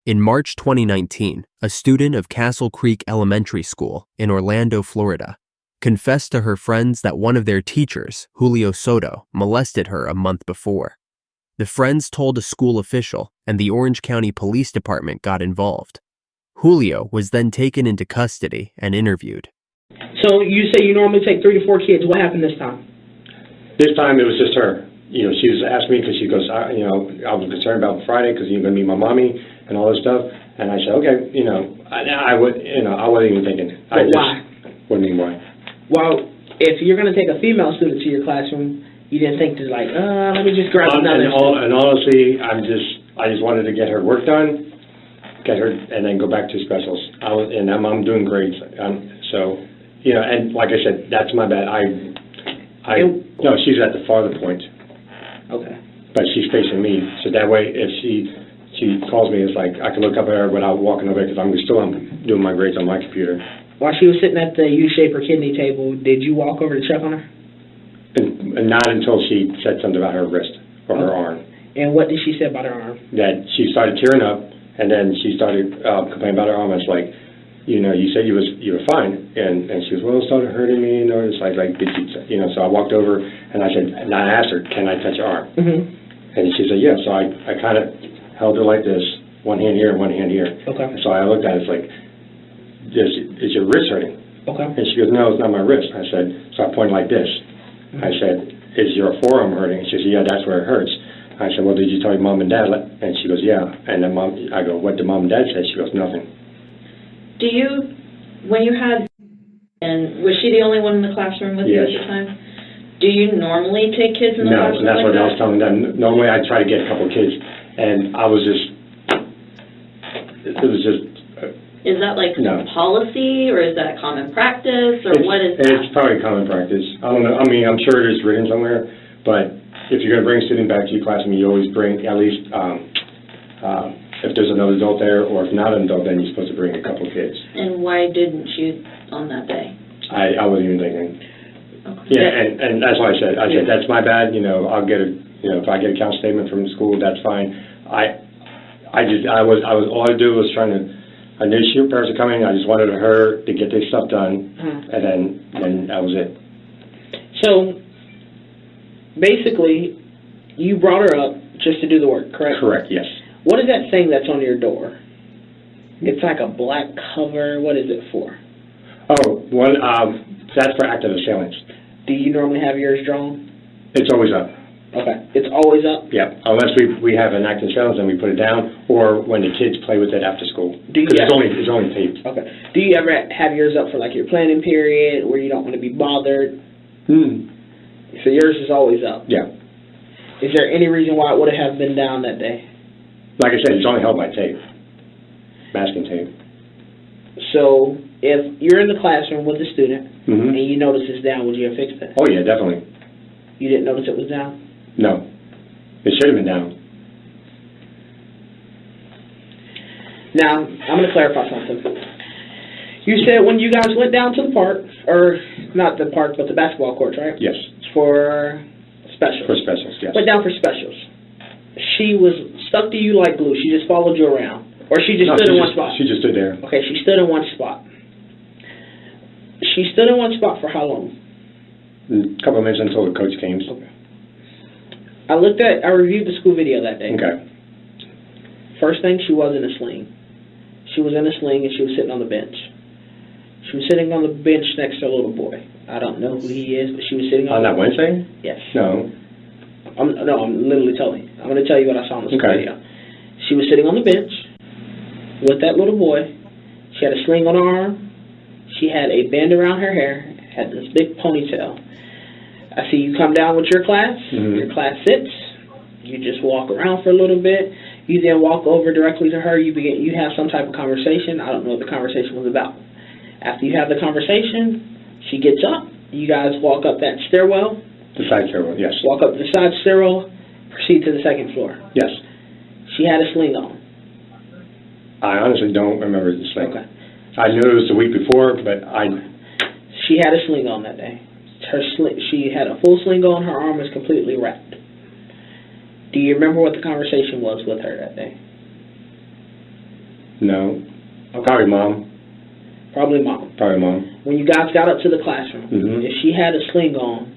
In March 2019, a student of Castle Creek Elementary School in Orlando, Florida, confessed to her friends that one of their teachers, Julio Soto, molested her a month before. The friends told a school official, and the Orange County Police Department got involved. Julio was then taken into custody and interviewed. So you say you normally take 3 to 4 kids. What happened this time? This time it was just her. She was asking me because she goes, I was concerned about Friday because you're going to meet my mommy and all this stuff. And I said, okay, I wasn't even thinking. Why? What do you mean why? Well, if you're going to take a female student to your classroom, you didn't think to let me just grab another. And honestly, I just wanted to get her work done, get her, and then go back to specials. I'm doing great. And like I said, that's my bad. No, she's at the farther point. Okay. But she's facing me, so that way, if she calls me, it's like I can look up at her without walking over because I'm doing my grades on my computer. While she was sitting at the U-shape or kidney table, did you walk over to check on her? And not until she said something about her wrist or her arm. And what did she say about her arm? That she started tearing up, and then she started complaining about her arm. I was like, you said you were fine, and she was, well, it started hurting me, it's like did you, so I walked over, and I said, and I asked her, can I touch your arm? Mm-hmm. And she said, yeah, so I kind of held her like this, one hand here and one hand here. Okay. So I looked at it, it's like, is your wrist hurting? Okay. And she goes, no, it's not my wrist. I said, so I pointed like this. Mm-hmm. I said, is your forearm hurting? She said, yeah, that's where it hurts. I said, well, did you tell your mom and dad? And she goes, yeah. And then I go, what did mom and dad say? She goes, nothing. When you had, and was she the only one in the classroom with you at the time? Do you normally take kids in the classroom? No, that's what I was telling them. Normally I try to get a couple of kids, and it was just. Is that like policy, or is that common practice, or what is that? It's probably common practice. I don't know. I mean, I'm sure it is written somewhere, but if you're going to bring a student back to your classroom, you always bring at least, if there's another adult there, or if not an adult, then you're supposed to bring a couple of kids. And why didn't you on that day? I wasn't even thinking. Okay. Yeah, and that's what I said. I said, that's my bad. I'll get if I get a count statement from the school, that's fine. All I do was trying to, I knew your parents were coming. I just wanted her to get this stuff done, and then that was it. So, basically, you brought her up just to do the work, correct? Correct, yes. What is that thing that's on your door? It's like a black cover. What is it for? Oh, that's for active assailants. Do you normally have yours drawn? It's always up. Okay. It's always up? Yeah. Unless we have an active assailant, then we put it down, or when the kids play with it after school. Because it's only taped. Okay. Do you ever have yours up for like your planning period where you don't want to be bothered? So yours is always up? Yeah. Is there any reason why it would have been down that day? Like I said, it's only held by tape. Masking tape. So, if you're in the classroom with a student, and you notice it's down, would you have fixed it? Oh, yeah, definitely. You didn't notice it was down? No. It should have been down. Now, I'm going to clarify something. You said when you guys went down to the park, or not the park, but the basketball courts, right? Yes. For specials. For specials, yes. Went down for specials. She was stuck to you like glue. She just followed you around. Or she just stood in one spot? She just stood there. Okay, she stood in one spot. She stood in one spot for how long? A couple of minutes until the coach came. Okay. I reviewed the school video that day. Okay. First thing, she was in a sling. She was in a sling and she was sitting on the bench. She was sitting on the bench next to a little boy. I don't know who he is, but she was sitting on that Wednesday? Yes. No. I'm literally telling you. I'm going to tell you what I saw in the video. She was sitting on the bench with that little boy. She had a sling on her arm. She had a band around her hair, had this big ponytail. I see you come down with your class. Your class sits. You just walk around for a little bit. You then walk over directly to her. You have some type of conversation. I don't know what the conversation was about. After you have the conversation, she gets up. You guys walk up that stairwell. The side stairwell, yes. Walk up the side stairwell. Proceed to the second floor. Yes. She had a sling on. I honestly don't remember the sling. Okay. I knew it was the week before, but She had a sling on that day. She had a full sling on. Her arm was completely wrapped. Do you remember what the conversation was with her that day? No. Okay. Probably mom. Probably mom. Probably mom. When you guys got up to the classroom, if she had a sling on,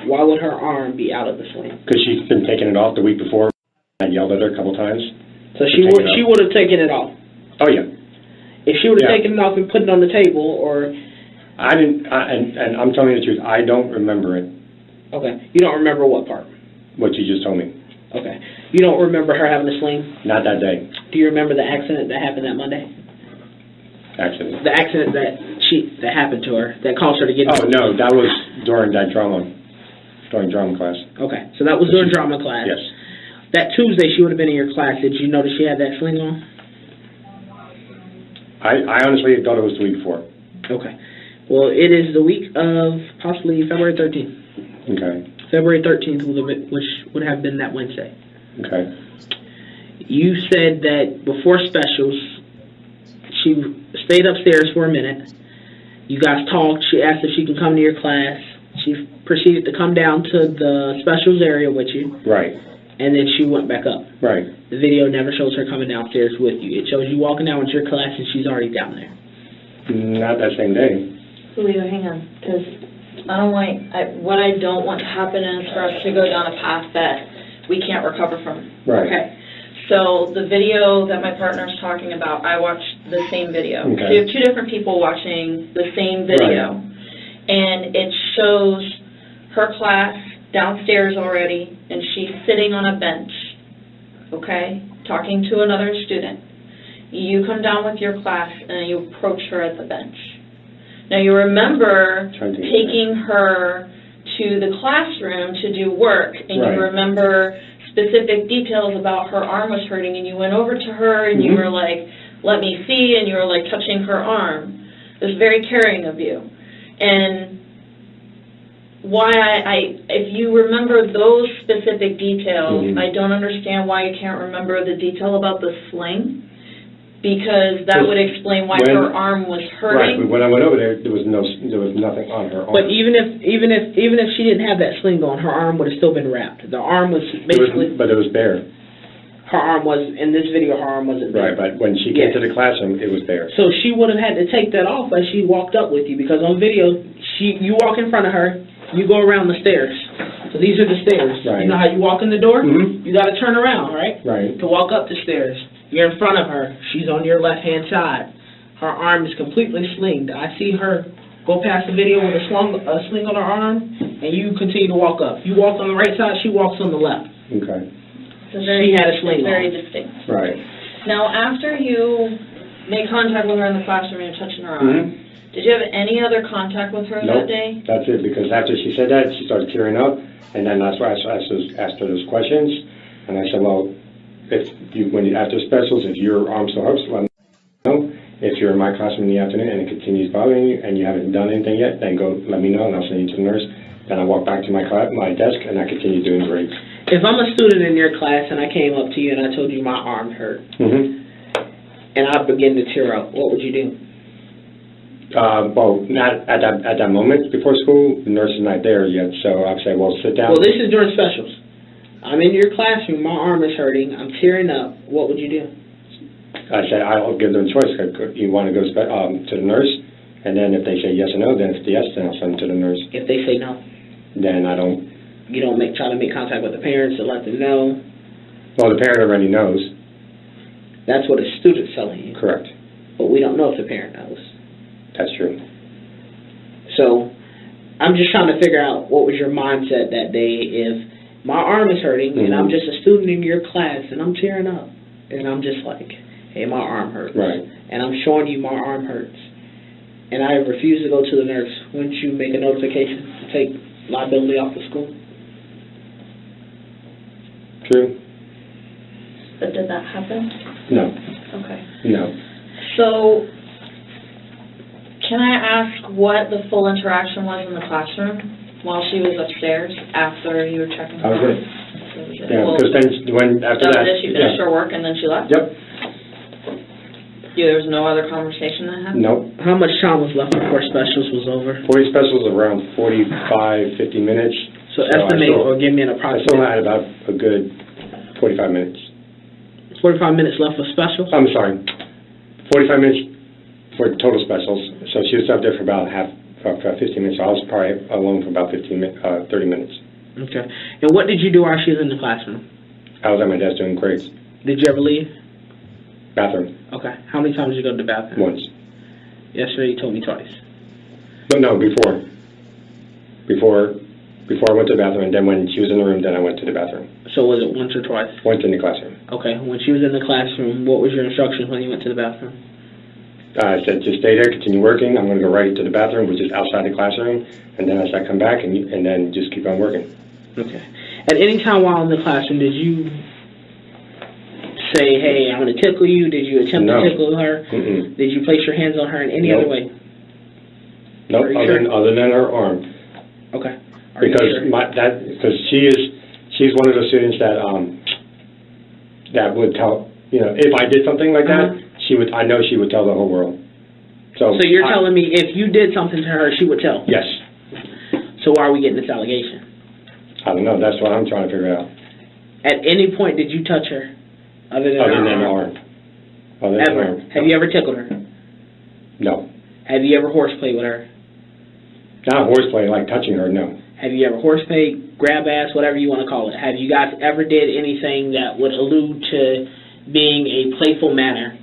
why would her arm be out of the sling? Because she's been taking it off the week before. I yelled at her a couple times. So she would have taken it off. Oh yeah. If she would have taken it off and put it on the table, or I didn't. And I'm telling you the truth. I don't remember it. Okay. You don't remember what part? What you just told me. Okay. You don't remember her having a sling? Not that day. Do you remember the accident that happened that Monday? Accident. The accident that happened to her that caused her to get. Oh no, that was during that drama. During drama class. Okay. So that was during drama class. Yes. That Tuesday she would have been in your class. Did you notice she had that sling on? I honestly thought it was the week before. Okay. Well, it is the week of possibly February 13th. Okay. February 13th, which would have been that Wednesday. Okay. You said that before specials, she stayed upstairs for a minute. You guys talked. She asked if she could come to your class. She proceeded to come down to the specials area with you. Right. And then she went back up. Right. The video never shows her coming downstairs with you. It shows you walking down with your class and she's already down there. Not that same day. Julio, hang on, because what I don't want to happen is for us to go down a path that we can't recover from. Right. Okay. So the video that my partner's talking about, I watched the same video. Okay. So you have two different people watching the same video. Right. And it shows her class downstairs already, and she's sitting on a bench, okay, talking to another student. You come down with your class, and you approach her at the bench. Now, you remember taking her to the classroom to do work, and you remember specific details about her arm was hurting, and you went over to her, and you were like, let me see, and you were like touching her arm. It was very caring of you. And why if you remember those specific details, I don't understand why you can't remember the detail about the sling, because that would explain why her arm was hurting. Right. When I went over there, there was nothing on her arm. But even if she didn't have that sling on, her arm would have still been wrapped. The arm was basically. But it was bare. Her arm was in this video. Her arm wasn't bare. Right. But when she came to the classroom, it was bare. So she would have had to take that off as she walked up with you, because on video, you walk in front of her. You go around the stairs. So these are the stairs. Right. You know how you walk in the door? You got to turn around, right? Right. To walk up the stairs. You're in front of her. She's on your left-hand side. Her arm is completely slinged. I see her go past the video with a sling on her arm, and you continue to walk up. You walk on the right side, she walks on the left. Okay. So she had a sling on. Very distinct. Right. Now, after you make contact with her in the classroom and you're touching her arm, did you have any other contact with her that day? That's it, because after she said that, she started tearing up, and then that's why I asked her those questions, and I said, well, after specials, if your arm still hurts, let me know. If you're in my classroom in the afternoon and it continues bothering you and you haven't done anything yet, then go let me know and I'll send you to the nurse. Then I walk back to my desk and I continue doing grades. If I'm a student in your class and I came up to you and I told you my arm hurt, and I begin to tear up, what would you do? Well, not at that moment before school. The nurse is not there yet, so I'd say, well, sit down. Well, this is during specials. I'm in your classroom. My arm is hurting. I'm tearing up. What would you do? I said, I'll give them a choice. You want to go to the nurse, and then if they say yes or no, then if it's yes, then I'll send them to the nurse. If they say no? Then I don't. You don't try to make contact with the parents to let them know? Well, the parent already knows. That's what a student's telling you. Correct. But we don't know if the parent knows. That's true. So I'm just trying to figure out what was your mindset that day if my arm is hurting and I'm just a student in your class and I'm tearing up and I'm just like, hey, my arm hurts. Right. And I'm showing you my arm hurts. And I refuse to go to the nurse. Wouldn't you make a notification to take liability off the school? True. But did that happen? No. Okay. No. So, can I ask what the full interaction was in the classroom while she was upstairs after you were checking her? I was good. Yeah, well, because then after that, she finished her work and then she left? Yep. There was no other conversation that happened? Nope. How much time was left before specials was over? 40 specials around 45, 50 minutes. So estimate or give me an approximate. I still had about a good 45 minutes. 45 minutes left for specials? I'm sorry. 45 minutes for total specials. So she was up there for about 15 minutes. So I was probably alone for about 30 minutes. Okay. And what did you do while she was in the classroom? I was at my desk doing grades. Did you ever leave? Bathroom. Okay. How many times did you go to the bathroom? Once. Yesterday you told me twice. But no, before I went to the bathroom, and then when she was in the room, then I went to the bathroom. So was it once or twice? Once in the classroom. Okay. When she was in the classroom, what was your instructions when you went to the bathroom? I said, just stay there, continue working. I'm going to go right to the bathroom, which is outside the classroom. And then I said, come back and then just keep on working. Okay. At any time while in the classroom, did you say, hey, I'm going to tickle you? Did you attempt to tickle her? Mm-mm. Did you place your hands on her in any other way? Nope, other than her arm. Okay. Because she's one of those students that would tell, if I did something like that, I know she would tell the whole world. So you're telling me if you did something to her, she would tell? Yes. So why are we getting this allegation? I don't know. That's what I'm trying to figure out. At any point, did you touch her? Other than her arm? Ever? Have you ever tickled her? No. Have you ever horseplayed with her? Not horseplay, like touching her, no. Have you ever horseplayed, grab ass, whatever you want to call it? Have you guys ever did anything that would allude to being in a playful manner?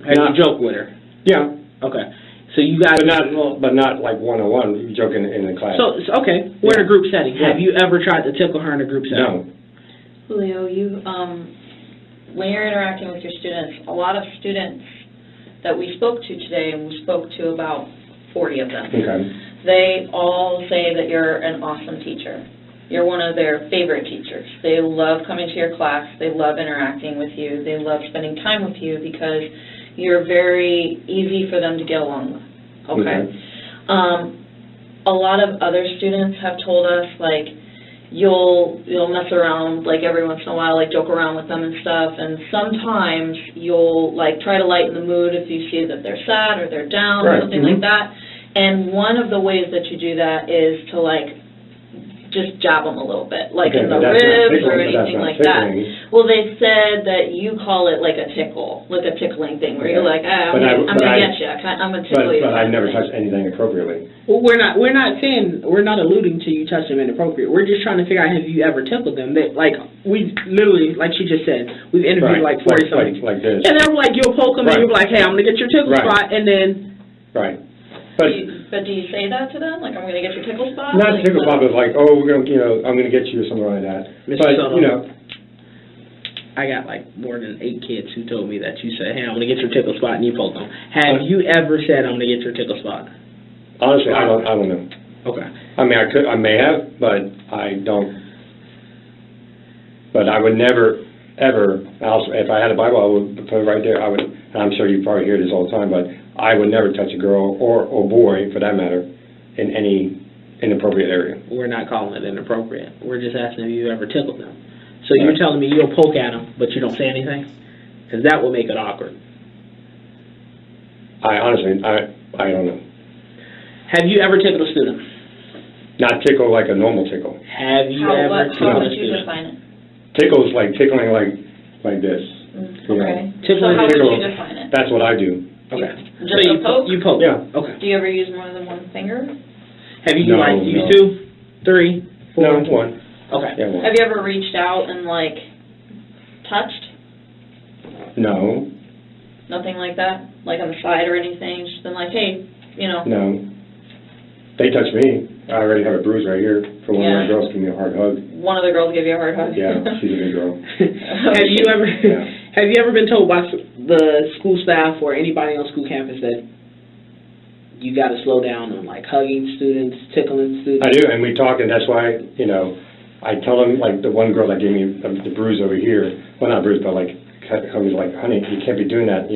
Have you joked with her? Yeah. Okay. So you guys... But not like one-on-one, joking in the class. So okay, we're in a group setting. Yeah. Have you ever tried to tickle her in a group setting? No. Julio, when you're interacting with your students, a lot of students that we spoke to today, and we spoke to about 40 of them, they all say that you're an awesome teacher. You're one of their favorite teachers. They love coming to your class. They love interacting with you. They love spending time with you because you're very easy for them to get along with. Okay. A lot of other students have told us, like, you'll mess around, like, every once in a while, like, joke around with them and stuff, and sometimes you'll, like, try to lighten the mood if you see that they're sad or they're down or something like that. And one of the ways that you do that is to, like, just jab them a little bit, like in the ribs or anything like that. Well, they said that you call it like a tickle, like a tickling thing, where you're like, I'm going to get you, I'm going to tickle you. But I never touched anything appropriately. Well, we're not alluding to you touching them inappropriate. We're just trying to figure out, have you ever tickled them? We literally, like she just said, we've interviewed like 40 something. Like this. And they're like, you'll poke them and you're like, hey, I'm going to get your tickle spot, and then. Right. But do you say that to them? Like, I'm going to get your tickle spot? Not tickle spot, but like, oh, we're going to, I'm going to get you or something like that. But, I got like more than 8 kids who told me that you said, hey, I'm going to get your tickle spot, and you poke them. Have you ever said, I'm going to get your tickle spot? Honestly, I don't know. Okay. I mean, I may have, but I don't. But I would never, ever, if I had a Bible, I would put it right there. I would, and I'm sure you probably hear this all the time, but I would never touch a girl or boy, for that matter, in any inappropriate area. We're not calling it inappropriate. We're just asking if you ever tickled them. So you're telling me you'll poke at them, but you don't say anything? Because that will make it awkward. I honestly don't know. Have you ever tickled a student? Not tickle like a normal tickle. Have you ever tickled a student? How would you define it? Tickle is like tickling like this. Okay. So how would you define it? That's what I do. Okay. Just a poke? You poke. Yeah. Okay. Do you ever use more than one finger? Have you used 2, 3, 4? No, 1. Okay. Yeah, 1. Have you ever reached out and, like, touched? No. Nothing like that? Like on the side or anything? Just been like, hey, No. They touched me. I already have a bruise right here from one of my girls giving me a hard hug. One of the girls gave you a hard hug? Yeah, she's a big girl. Have you ever been told by the school staff or anybody on school campus that you got to slow down on, like, hugging students, tickling students? I do, and we talk, and that's why, I tell them, like, the one girl that gave me the bruise over here, well, not bruise, but, like, me like, honey, you can't be doing that,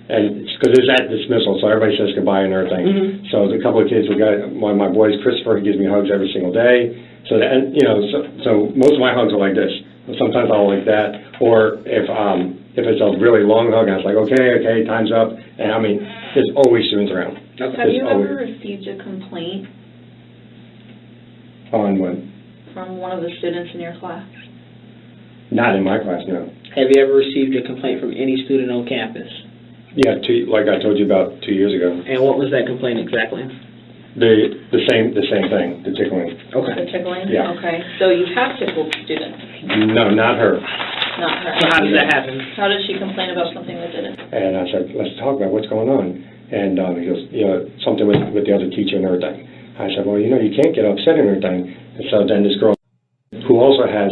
and because there's that dismissal, so everybody says goodbye and everything. So a couple of kids, one of my boys, Christopher, he gives me hugs every single day. So that, and, so most of my hugs are like this. Sometimes I'll like that, or if it's a really long hug, I was like, okay, time's up. And I mean, there's always students around. Have you ever received a complaint? On what? From one of the students in your class? Not in my class, no. Have you ever received a complaint from any student on campus? Yeah, like I told you about 2 years ago. And what was that complaint exactly? The same thing, the tickling. Okay. The tickling? Yeah. Okay. So you have tickled students? No, not her. Not her. So how did that happen? How did she complain about something that didn't? And I said, let's talk about what's going on. And he goes, something with the other teacher and everything. I said, well, you can't get upset and everything. And so then this girl, who also has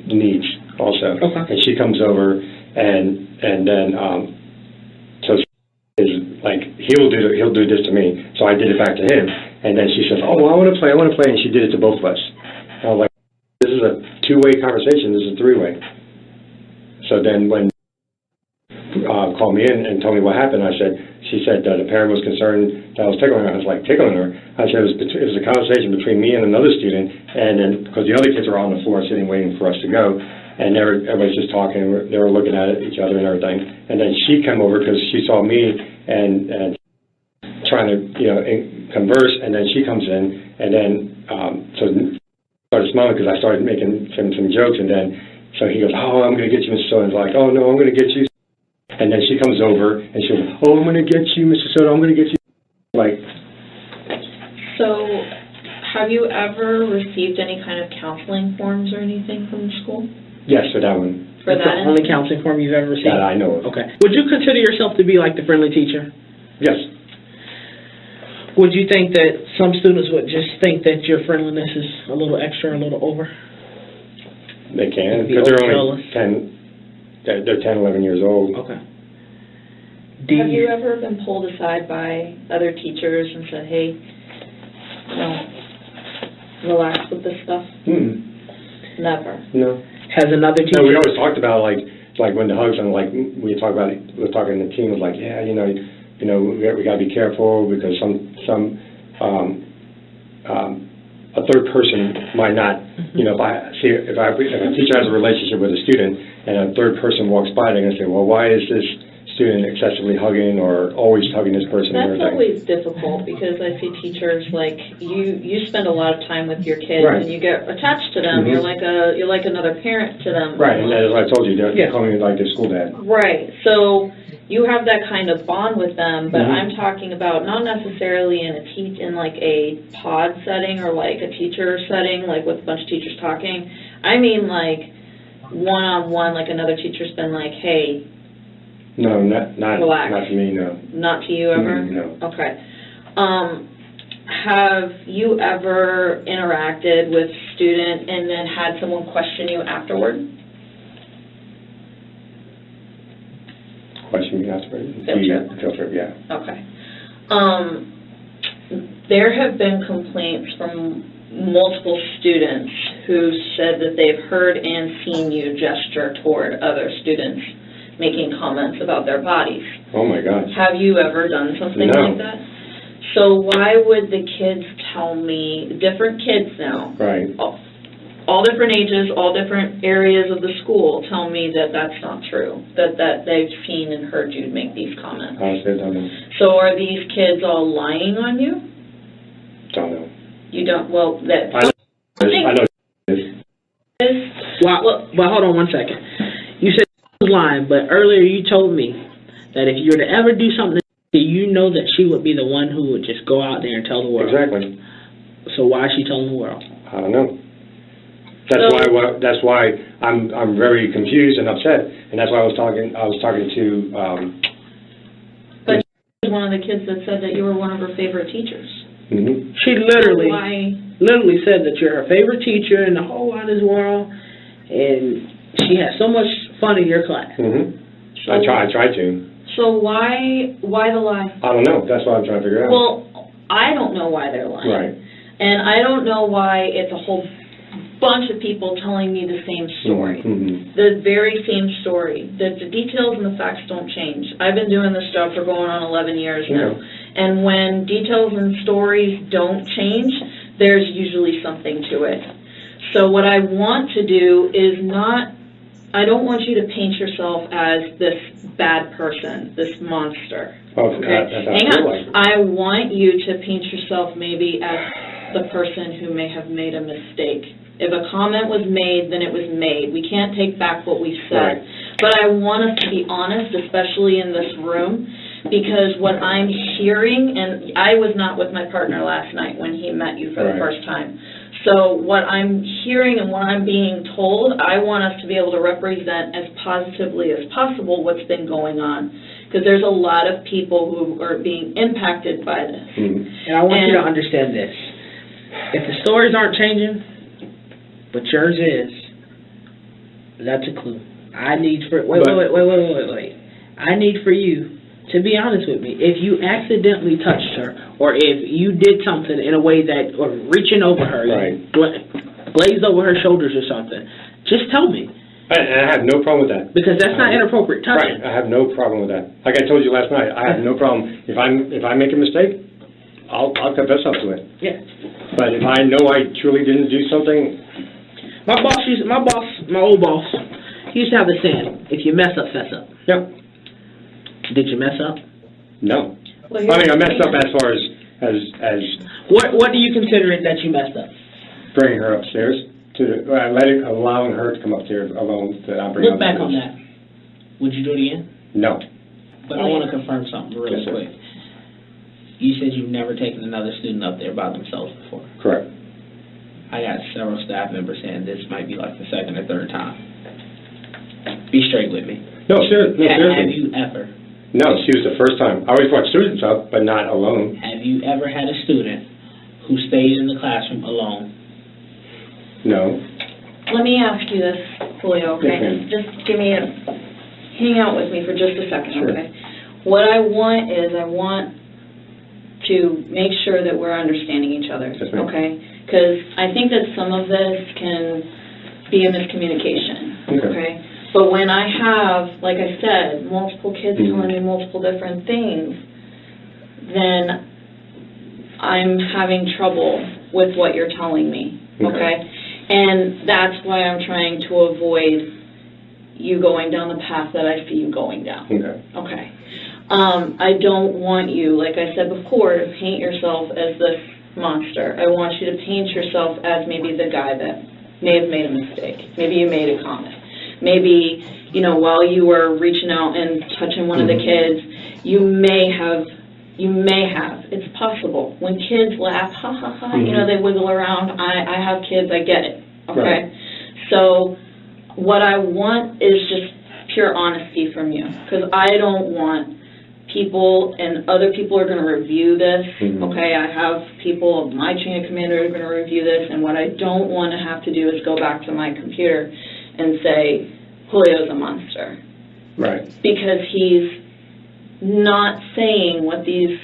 needs also, and she comes over, and then so is like he'll do this to me. So I did it back to him, and then she says, oh, well, I want to play, and she did it to both of us. And I was like, this is a two-way conversation. This is a three-way. So then when called me in and told me what happened, she said that the parent was concerned that I was tickling her. I was like, tickling her? I said it was a conversation between me and another student, and then because the other kids were on the floor sitting waiting for us to go, and everybody's just talking, they were looking at each other and everything, and then she came over because she saw me and trying to converse, and then she comes in, and then so started smiling because I started making some jokes, and then so he goes, oh, I'm going to get you, Mr. Soto. And I was like, oh no, I'm going to get you. And then she comes over and she goes, oh, I'm going to get you, Mr. Soto. I'm going to get you. Like. So, have you ever received any kind of counseling forms or anything from the school? Yes, for that one. For That's that? the only counseling form you've ever received? That I know of. Okay. Would you consider yourself to be like the friendly teacher? Yes. Would you think that some students would just think that your friendliness is a little extra, a little over? They can, Be because they're overzealous. only 10, they're 10, 11 years old. Okay. Have you ever been pulled aside by other teachers and said, hey, relax with this stuff? Never. No. Has another teacher... No, we always talked about, like when the hugs, and like, we talk about it, we were talking to the team, was like, yeah, we got to be careful because a third person might not, if a teacher has a relationship with a student and a third person walks by, they're going to say, well, why is this student excessively hugging or always hugging this person? That's always difficult because I see teachers like you spend a lot of time with your kids and you get attached to them. You're like another parent to them. Right, and as I told you, they're calling me like their school dad. Right, so you have that kind of bond with them, but I'm talking about not necessarily in like a pod setting or like a teacher setting, like with a bunch of teachers talking. I mean like one-on-one, like another teacher's been like, hey, no, not relax. Not to me, no. Not to you ever? No. Okay. Have you ever interacted with a student and then had someone question you afterward? Question me afterward? Field trip, yeah. Okay. There have been complaints from multiple students who said that they've heard and seen you gesture toward other students making comments about their bodies. Oh my gosh. Have you ever done something like that? So why would the kids tell me, different kids now, right, all different ages, all different areas of the school, tell me that that's not true, that they've seen and heard you make these comments? Honestly, I don't know. So are these kids all lying on you? Don't know. You don't, well, that... I know. Well, hold on one second. You said she was lying, but earlier you told me that if you were to ever do something, you know that she would be the one who would just go out there and tell the world. Exactly. So why is she telling the world? I don't know. That's why I'm very confused and upset, and that's why I was talking to. But she was one of the kids that said that you were one of her favorite teachers. Mm-hmm. She literally said that you're her favorite teacher in the whole wide world, and she had so much fun in your class. Mm-hmm. So I tried to. So why the lie? I don't know. That's what I'm trying to figure out. Well, I don't know why they're lying. Right. And I don't know why it's a whole bunch of people telling me the same story. Mm-hmm. The very same story. The details and the facts don't change. I've been doing this job for going on 11 years now. And when details and stories don't change, there's usually something to it. So what I want to do is I don't want you to paint yourself as this bad person, this monster. Okay? Hang on. I want you to paint yourself maybe as the person who may have made a mistake If a comment was made, then it was made. We can't take back what we said. Right. But I want us to be honest, especially in this room, because what I'm hearing, and I was not with my partner last night when he met you for the first time. So what I'm hearing and what I'm being told, I want us to be able to represent as positively as possible what's been going on. Because there's a lot of people who are being impacted by this. And I want you to understand this. If the stories aren't changing, but yours is, that's a clue. I need for, wait. I need for you to be honest with me. If you accidentally touched her, or if you did something in a way that, or reaching over her, glazed over her shoulders or something, just tell me. And I have no problem with that. Because that's not inappropriate touching. Right, I have no problem with that. Like I told you last night, I have no problem. If I make a mistake, I'll confess up to it. Yeah. But if I know I truly didn't do something... My old boss, he used to have the saying, if you mess up, fess up. Yep. Did you mess up? No. Well, I mean, I messed up as far as What do you consider it that you messed up? bringing her upstairs, allowing her to come upstairs alone. Look back on that. Would you do it again? No. But I want to confirm something real quick. You said you've never taken another student up there by themselves before. Correct. I got several staff members saying this might be like the second or third time. Be straight with me. No, seriously. Have you ever? No, she was the first time. I always brought students up, but not alone. Have you ever had a student who stayed in the classroom alone? No. Let me ask you this, Julio, okay? Yes, Just give me hang out with me for just a second, sure. okay? What I want to make sure that we're understanding each other, Yes, ma'am. okay? Because I think that some of this can be a miscommunication, okay? But when I have, like I said, multiple kids telling me multiple different things, then I'm having trouble with what you're telling me, okay? And that's why I'm trying to avoid you going down the path that I see you going down. Okay. I don't want you, like I said before, to paint yourself as this monster. I want you to paint yourself as maybe the guy that may have made a mistake. Maybe you made a comment. Maybe, you know, while you were reaching out and touching one of the kids, you may have, it's possible. When kids laugh, ha ha ha, you know, they wiggle around. I have kids, I get it, okay? Right. So what I want is just pure honesty from you, because I don't want people, and other people are going to review this, okay? I have people, my chain of command are going to review this, and what I don't want to have to do is go back to my computer and say, Julio's a monster. Right. Because he's not saying what his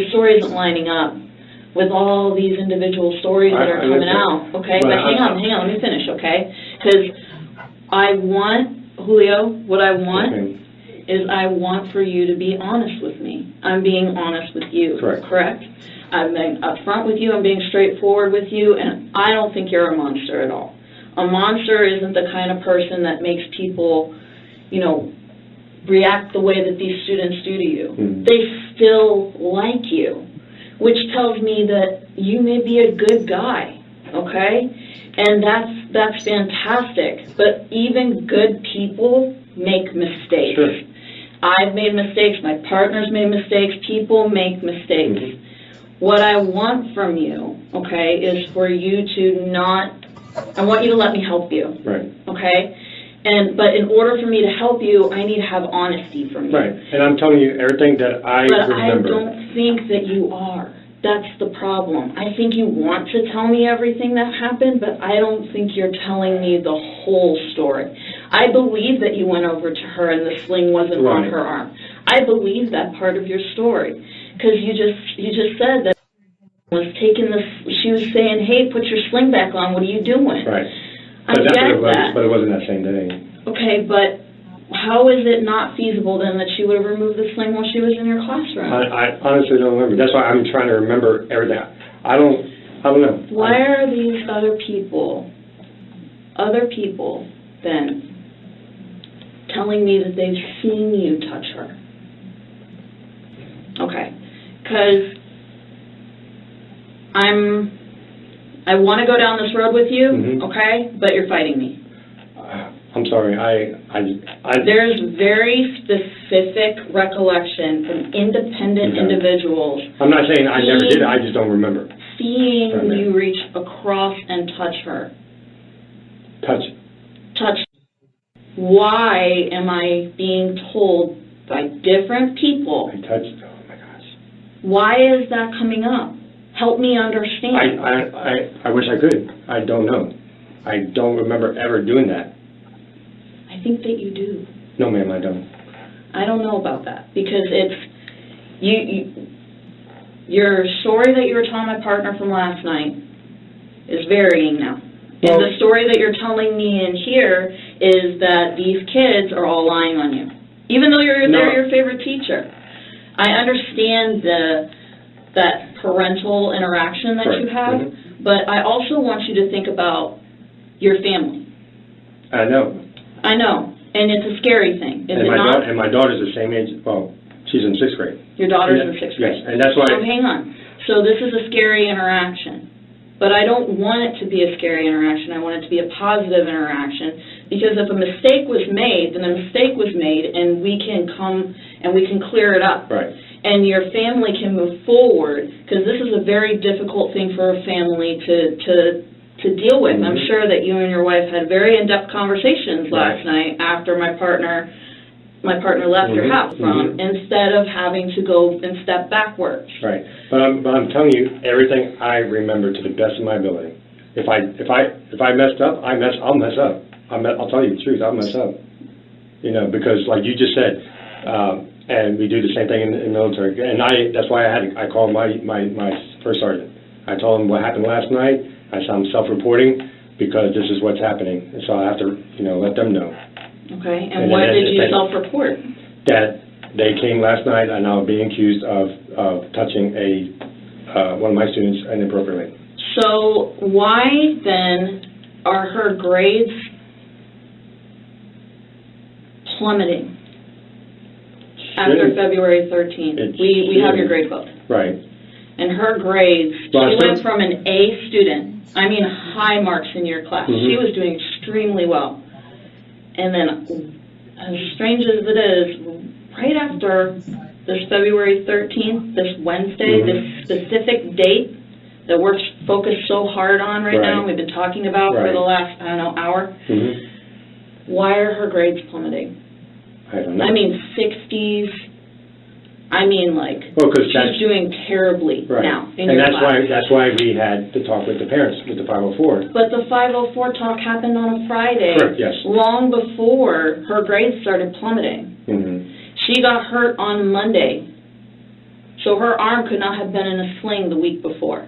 story isn't lining up with all these individual stories that are coming out, okay? But hang on, let me finish, okay? Because I want, Julio, what I want is I want for you to be honest with me. I'm being honest with you, correct? I'm being upfront with you, I'm being straightforward with you, and I don't think you're a monster at all. A monster isn't the kind of person that makes people, you know, react the way that these students do to you. They still like you, which tells me that you may be a good guy, okay? And that's fantastic. But even good people make mistakes. Sure. I've made mistakes, my partner's made mistakes, people make mistakes. What I want from you, okay, is for you to not, I want you to let me help you. Right. Okay? But in order for me to help you, I need to have honesty from you. Right. And I'm telling you everything that I remember. But I don't think that you are. That's the problem. I think you want to tell me everything that happened, but I don't think you're telling me the whole story. I believe that you went over to her and the sling wasn't on her arm. I believe that part of your story. Because you just said that was taking this, she was saying, hey, put your sling back on, what are you doing? Right. I get that. But it wasn't that same day. Okay, but how is it not feasible then that she would have removed the sling while she was in your classroom? I honestly don't remember. That's why I'm trying to remember everything. I don't know. Why are these other people then telling me that they've seen you touch her? Okay, because I want to go down this road with you, Mhm. okay, but you're fighting me. I'm sorry, There's very specific recollection from independent Okay. individuals I'm not saying I never did it, I just don't remember. seeing Okay. you reach across and touch her. Touch. Touch. Why am I being told by different people? I touched, oh my gosh. Why is that coming up? Help me understand. I wish I could. I don't know. I don't remember ever doing that. I think that you do. No, ma'am, I don't. I don't know about that because it's your story that you were telling my partner from last night is varying now. Well, and the story that you're telling me in here is that these kids are all lying on you, even though they're your favorite teacher. I understand that parental interaction that you have, Mm-hmm. but I also want you to think about your family. I know. I know, and it's a scary thing, is it not? And my daughter's the same age, well, she's in 6th grade. Your daughter's in 6th grade. Yes, and that's why... So hang on. So this is a scary interaction. But I don't want it to be a scary interaction. I want it to be a positive interaction. Because if a mistake was made, then a mistake was made, and we can come and we can clear it up. Right. And your family can move forward, because this is a very difficult thing for a family to deal with. Mm-hmm. I'm sure that you and your wife had very in-depth conversations last Right. night after my partner left your Mm-hmm. house from, instead of having to go and step backwards. Right. But I'm telling you everything I remember to the best of my ability. If I messed up, I'll mess up. I'll tell you the truth, I'll mess up. You know, because like you just said, and we do the same thing in the military. And that's why I called my first sergeant. I told him what happened last night. I said I'm self-reporting because this is what's happening. And so I have to, let them know. Okay, and what did you self-report? That they came last night and I was being accused of touching one of my students inappropriately. So why then are her grades plummeting after February 13th? We have your grade book. Right. And her grades, Well, she went from an A student, I mean high marks in your class. Mm-hmm. She was doing extremely well. And then, as strange as it is, right after this February 13th, this Wednesday, Mm-hmm. this specific date that we're focused so hard on right now, and we've been talking about for Right. the last, hour, Mm-hmm. why are her grades plummeting? I don't know. I mean, 60s. I mean, Well, 'cause she's doing terribly now in and your that's class. that's why we had to talk with the parents, with the 504. But the 504 talk happened on a Friday. Correct, yes. Long before her grades started plummeting. Mm-hmm. She got hurt on Monday. So her arm could not have been in a sling the week before.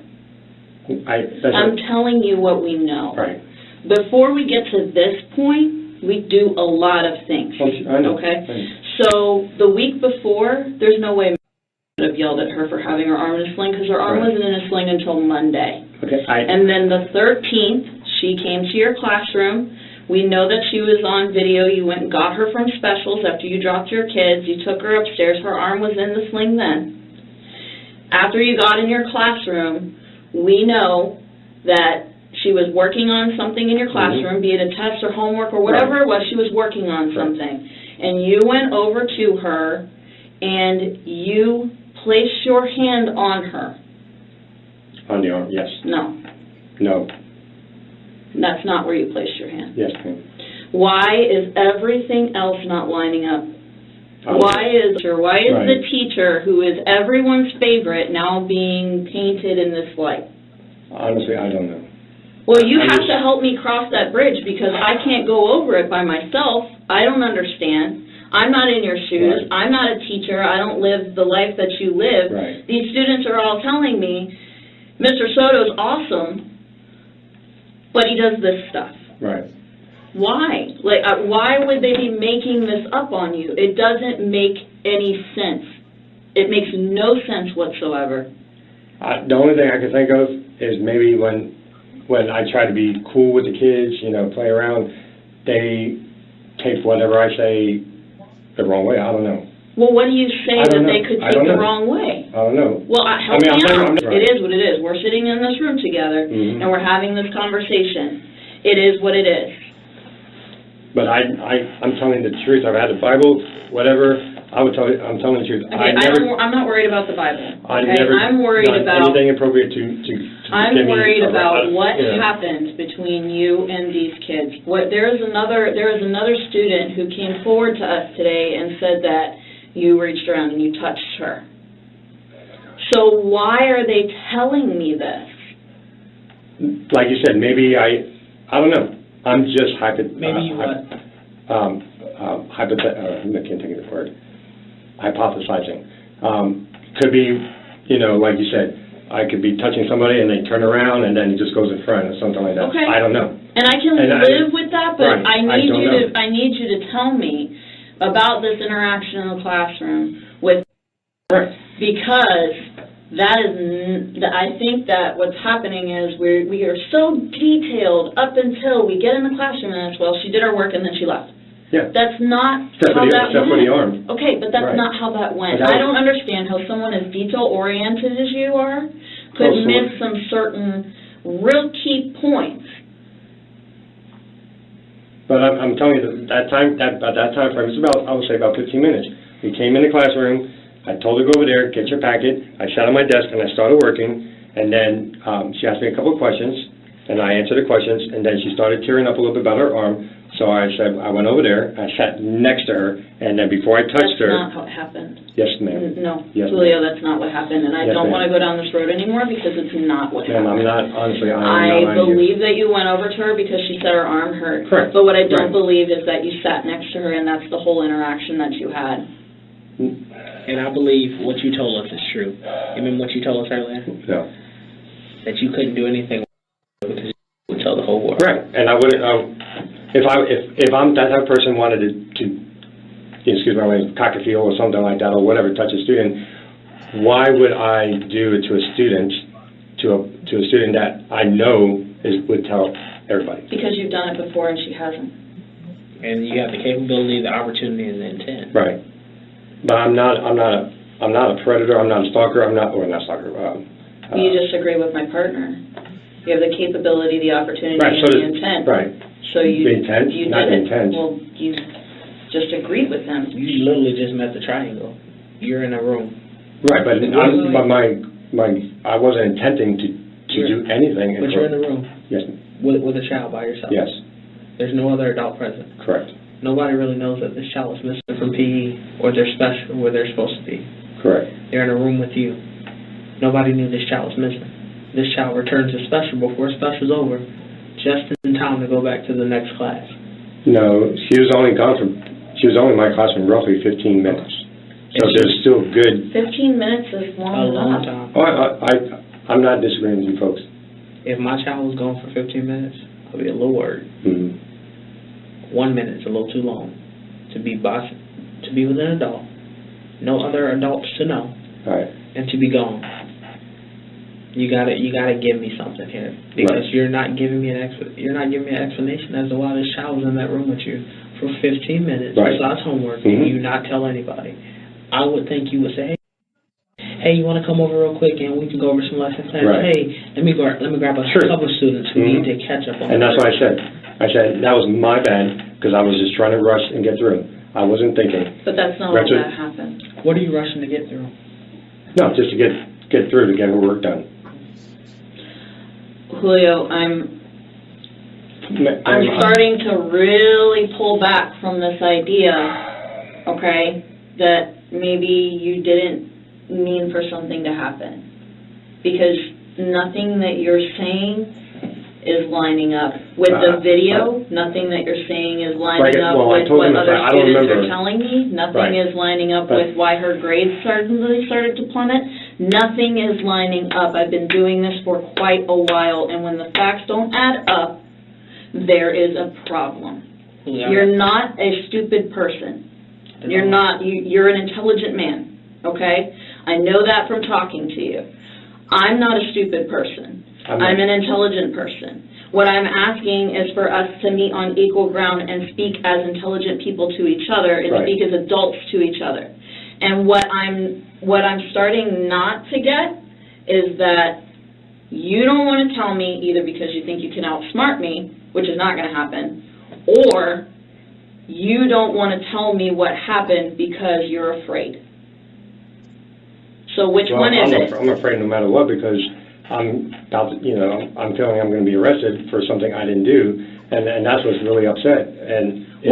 I'm telling you what we know. Right. Before we get to this point, we do a lot of things. I know. Okay? So the week before, there's no way I would have yelled at her for having her arm in a sling, because her arm Right. wasn't in a sling until Monday. Okay. And then the 13th, she came to your classroom. We know that she was on video. You went and got her from specials after you dropped your kids. You took her upstairs. Her arm was in the sling then. After you got in your classroom, we know that she was working on something in your classroom, be it a test or homework or whatever it was, she was working on something. And you went over to her and you placed your hand on her. On the arm, yes. No. No. That's not where you placed your hand. Yes, ma'am. Why is everything else not lining up? Why is the teacher, who is everyone's favorite, now being painted in this light? Honestly, I don't know. Well, you have to help me cross that bridge, because I can't go over it by myself. I don't understand. I'm not in your shoes. Right. I'm not a teacher. I don't live the life that you live. Right. These students are all telling me, Mr. Soto's awesome, but he does this stuff. Right. Why? Why would they be making this up on you? It doesn't make any sense. It makes no sense whatsoever. The only thing I can think of is maybe when I try to be cool with the kids, play around, they take whatever I say the wrong way. I don't know. Well, what do you say I that don't they know. could I take don't the know. wrong way? I don't know. Well, help I mean, me out. right. It is what it is. We're sitting in this room together, Mhm. and we're having this conversation. It is what it is. But I'm telling the truth. I've had the Bible, whatever. I'm telling the truth. Okay, I'm not worried about the Bible. Okay, I'm worried done about anything appropriate to I'm get me worried about what yeah. happened between you and these kids. There is another student who came forward to us today and said that you reached around and you touched her. So why are they telling me this? Like you said, maybe I don't know. I'm just I can't think of the word. Hypothesizing. Could be, like you said, I could be touching somebody and they turn around and then it just goes in front or something like that. Okay. I don't know. And I can live with that, but right. I need you to tell me about this interaction in the classroom with right. because I think that what's happening is we are so detailed up until we get in the classroom and it's, well, she did her work and then she left. Yeah. That's not except how that except went. for the arm. Okay, but that's right. not how that went. I don't understand how someone as detail-oriented as you are could miss some certain real key points. But I'm telling you, that time frame, it's about, I would say about 15 minutes. We came in the classroom, I told her to go over there, get your packet, I sat on my desk and I started working, and then she asked me a couple of questions, and I answered the questions, and then she started tearing up a little bit about her arm, so I said, I went over there, I sat next to her, and then before I touched her... That's not how it happened. Yes, ma'am. No, yes, Julio, that's not what happened, and I don't want to go down this road anymore because it's not what happened. I'm not, honestly, I believe that you went over to her because she said her arm hurt. Correct. But what I don't believe is that you sat next to her and that's the whole interaction that you had. And I believe what you told us is true. You remember what you told us earlier? No. That you couldn't do anything because you would tell the whole world. Right, and I wouldn't... If I'm that type of person wanted to excuse my language, cock a heel or something like that or whatever, touch a student, why would I do it to a student that I know would tell everybody? Because you've done it before and she hasn't. And you have the capability, the opportunity, and the intent. Right, but I'm not a predator. I'm not a stalker. Not a stalker. You disagree with my partner. You have the capability, the opportunity, right, and the intent. Right. So you the intent, you not did the intent. Well, you just agreed with them. You literally just met the triangle. You're in a room. Right, but I wasn't intending to do anything. But you're in a room. Yes. With a child by yourself. Yes. There's no other adult present. Correct. Nobody really knows that this child is missing from PE or they're special where they're supposed to be. Correct. They're in a room with you. Nobody knew this child was missing. This child returns to special before special's over, just in time to go back to the next class. No, she was only in my classroom roughly 15 minutes. So there's still good... 15 minutes is long enough. Time. Oh, I'm not disagreeing with you folks. If my child was gone for 15 minutes, I'll be a little worried. Mm-hmm. 1 minute's a little too long to be with an adult, no other adults to know, right. And to be gone. You gotta give me something here because you're not giving me an explanation as to why this child was in that room with you for 15 minutes besides homework and you not tell anybody. I would think you would say, hey, you want to come over real quick and we can go over some lesson plans? Right. Hey, let me grab a couple of students who need to catch up on. And that's what I said. I said that was my bad because I was just trying to rush and get through. I wasn't thinking. But that's not what that happened. What are you rushing to get through? No, just to get through to get her work done. Julio, I'm starting to really pull back from this idea, okay, that maybe you didn't mean for something to happen. Because nothing that you're saying is lining up with the video. Nothing that you're saying is lining up with what other students are telling me. Nothing is lining up with why her grades suddenly started to plummet. Nothing is lining up. I've been doing this for quite a while, and when the facts don't add up, there is a problem. Yeah. You're not a stupid person. You're not. You're an intelligent man, okay? I know that from talking to you. I'm not a stupid person. I'm an intelligent person. What I'm asking is for us to meet on equal ground and speak as intelligent people to each other and speak as adults to each other. And what I'm starting not to get is that you don't want to tell me either because you think you can outsmart me, which is not going to happen, or you don't want to tell me what happened because you're afraid. So which one is it? I'm afraid no matter what because I'm feeling I'm going to be arrested for something I didn't do, and that's what's really upset.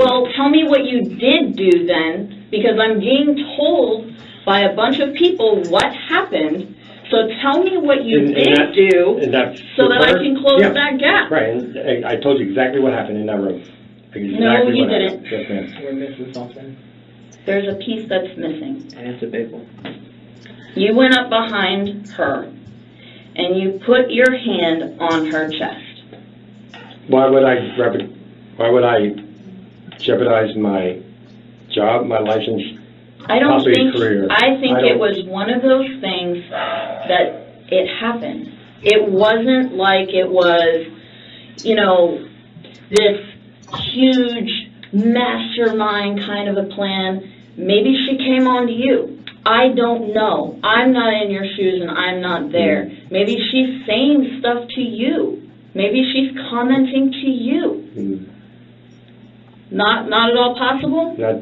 Well, tell me what you did do then, because I'm being told by a bunch of people what happened. So tell me what you did do so that I can close that gap. Right, and I told you exactly what happened in that room. Exactly no, you didn't. Yes, ma'am. We're missing something. There's a piece that's missing. And it's a big one. You went up behind her, and you put your hand on her chest. Why would I jeopardize my job, my license, possibly career? I think it was one of those things that it happened. It wasn't like it was, this huge mastermind kind of a plan. Maybe she came on to you. I don't know. I'm not in your shoes and I'm not there. Maybe she's saying stuff to you. Maybe she's commenting to you. Not at all possible? No.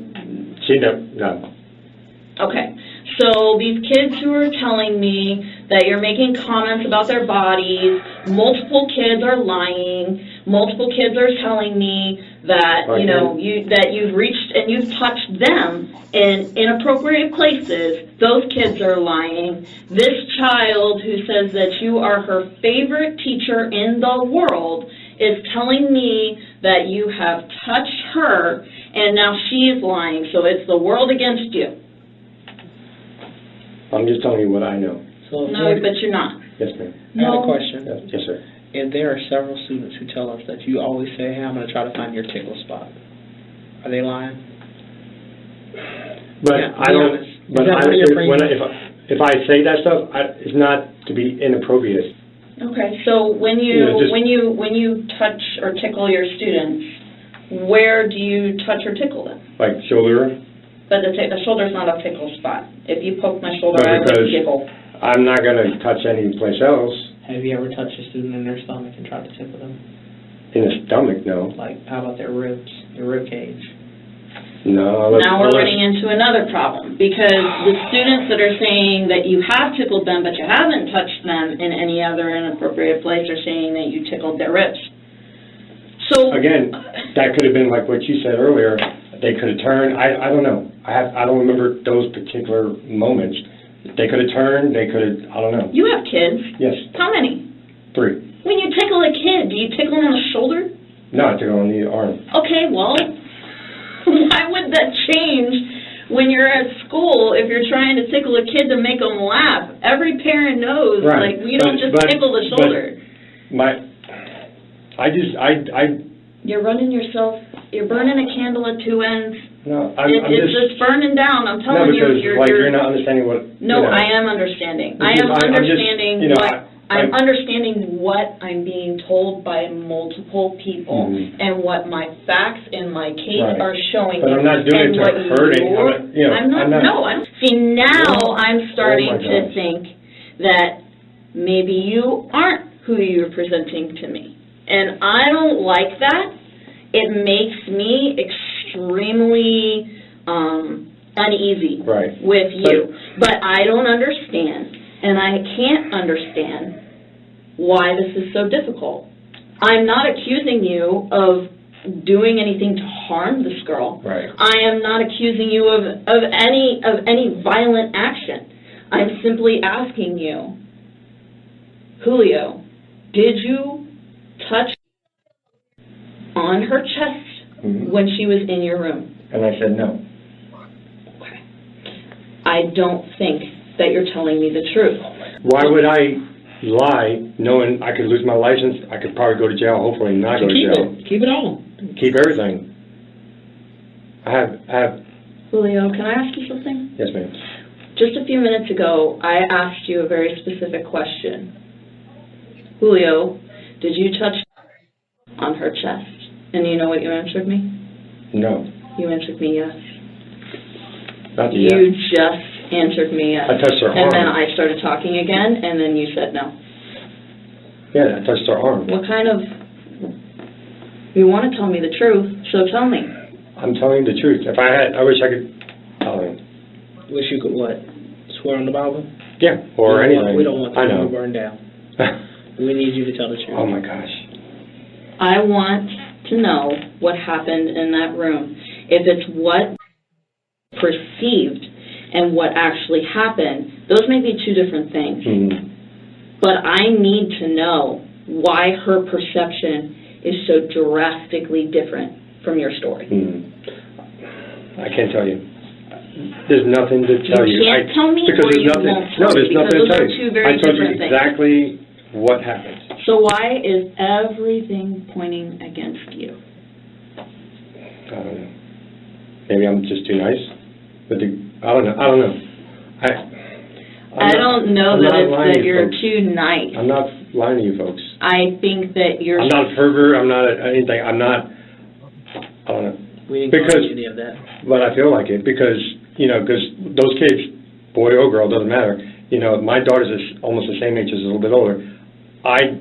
Okay. So these kids who are telling me that you're making comments about their bodies, multiple kids are lying, multiple kids are telling me that, that you've reached and you've touched them in inappropriate places, those kids are lying. This child who says that you are her favorite teacher in the world is telling me that you have touched her and now she's lying, so it's the world against you. I'm just telling you what I know. So no, but you're not. Yes, ma'am. I had a question. Yes, sir. And there are several students who tell us that you always say, hey, I'm going to try to find your tickle spot. Are they lying? But I don't. But if I say that stuff, it's not to be inappropriate. Okay. So when you touch or tickle your students, where do you touch or tickle them? Like shoulder. But the shoulder's not a tickle spot. If you poke my shoulder, I would tickle. I'm not going to touch any place else. Have you ever touched a student in their stomach and tried to tickle them? In the stomach, no. Like, how about their ribs, their rib cage? No. Now we're running into another problem because the students that are saying that you have tickled them but you haven't touched them in any other inappropriate place are saying that you tickled their ribs. So again, that could have been like what you said earlier. They could have turned. I don't know. I don't remember those particular moments. They could have turned. They could have. I don't know. You have kids. Yes. How many? 3. When you tickle a kid, do you tickle on the shoulder? No, I tickle on the arm. Okay, well, why would that change when you're at school if you're trying to tickle a kid to make them laugh? Every parent knows, right. like, we don't just tickle the shoulder. You're running yourself, you're burning a candle at two ends. No, it's just burning down. I'm telling you. You're not understanding what. No, I am understanding. I'm understanding what I'm being told by multiple people and what my facts in my case are showing. But I'm not doing it to hurting. I'm not. See, now I'm starting to think that maybe you aren't who you're presenting to me. And I don't like that. It makes me extremely uneasy with you. But I don't understand, and I can't understand why this is so difficult. I'm not accusing you of doing anything to harm this girl. Right. I am not accusing you of any violent action. I'm simply asking you, Julio, did you touch on her chest when she was in your room? And I said no. Okay. I don't think that you're telling me the truth. Why would I lie knowing I could lose my license? I could probably go to jail, hopefully not go to jail. Keep it on. Keep everything. I have... Julio, can I ask you something? Yes, ma'am. Just a few minutes ago, I asked you a very specific question. Julio, did you touch on her chest? And you know what you answered me? No. You answered me yes. Not You yet. just answered me yes. I touched her And arm. then I started talking again, and then you said no. Yeah, I touched her arm. What kind of... You want to tell me the truth, so tell me. I'm telling you the truth. If I had, I wish I could tell you. Wish you could what? Swear on the Bible? Yeah, or anything. We don't want the I room know. to burn down. We need you to tell the truth. Oh my gosh. I want to know what happened in that room. If it's what perceived and what actually happened, those may be two different things. Mm-hmm. But I need to know why her perception is so drastically different from your story. I can't tell you. There's nothing to tell you. You can't tell me, because or there's you nothing. won't No, tell me, there's nothing because to tell those are two you. very I told you different things. exactly what happened. So why is everything pointing against you? I don't know. Maybe I'm just too nice. But I don't know. I don't know. I don't know I'm that not it's lying that to you you're folks. too nice. I'm not lying to you folks. I think that you're... I'm not a pervert. I'm not anything. I'm not. I don't know. We didn't Because- call any of that. But I feel like it because because those kids, boy or girl, doesn't matter. My daughter's almost the same age, just a little bit older. I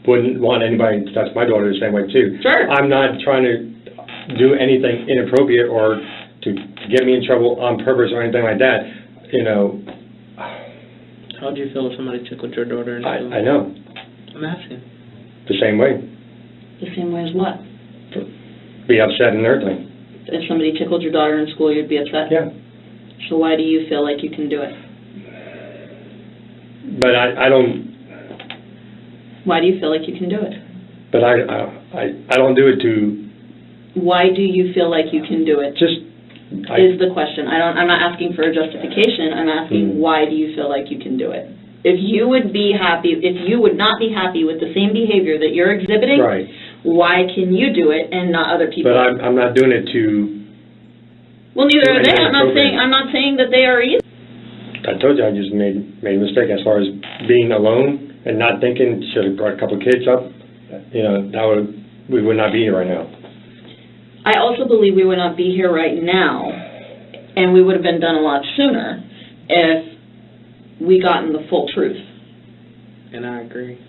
wouldn't want anybody to touch my daughter the same way too. Sure. I'm not trying to do anything inappropriate or to get me in trouble on purpose or anything like that. How would you feel if somebody tickled your daughter in school? I know. I'm asking. The same way. The same way as what? Be upset and everything. If somebody tickled your daughter in school, you'd be upset? Yeah. So why do you feel like you can do it? But I don't. Why do you feel like you can do it? But I don't do it to Why do you feel like you can do it? just. Is the question. I'm not asking for a justification. I'm asking why do you feel like you can do it? If you would not be happy with the same behavior that you're exhibiting, Right. why can you do it and not other people? But I'm not doing it to. Well, neither are they. anything appropriate. I'm not saying that they are either. I told you I just made a mistake as far as being alone and not thinking. Should have brought a couple of kids up. We would not be here right now. I also believe we would not be here right now, and we would have been done a lot sooner if we gotten the full truth. And I agree.